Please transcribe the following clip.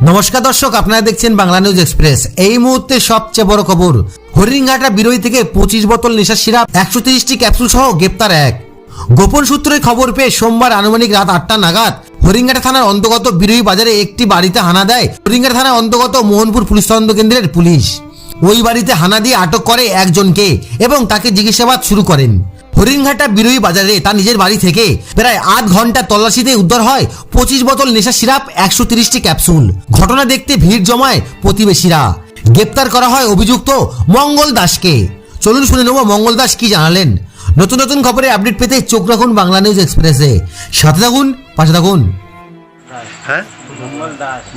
নমস্কার দর্শক, আপনারা দেখছেন বাংলা নিউজ এক্সপ্রেস। এই মুহূর্তে সবচেয়ে বড় খবর, হরিণঘাটা বিরোহী থেকে 25 বোতল নেশার সিরাপ, 130টি ক্যাপসুল সহ গ্রেপ্তার এক। গোপন সূত্রে খবর পেয়ে সোমবার আনুমানিক রাত 8টা নাগাদ হরিণঘাটা থানার অন্তর্গত বিরোহী বাজারে একটি বাড়িতে হানা দেয় হরিণঘাটা থানার অন্তর্গত মোহনপুর পুলিশ তদন্ত কেন্দ্রের পুলিশ। ওই বাড়িতে হানা দিয়ে আটক করে একজনকে এবং তাকে জিজ্ঞাসাবাদ শুরু করেন। হরিণঘাটা বিরোহী বাজারে তার নিজের বাড়ি থেকে প্রায় 8 ঘন্টা তল্লাশিতে উদ্ধার হয় 25 বোতল নেশা সিরাপ, 130টি ক্যাপসুল। ঘটনা দেখতে ভিড় জমায় প্রতিবেশীরা। গ্রেপ্তার করা হয় অভিযুক্ত মঙ্গল দাসকে। চলুন শুনে নেব মঙ্গল দাস কি জানালেন। নতুন নতুন খবরের আপডেট পেতে চোখ রাখুন বাংলা নিউজ এক্সপ্রেসে। সাথে থাকুন, পাশে থাকুন। হ্যাঁ, মঙ্গল দাস।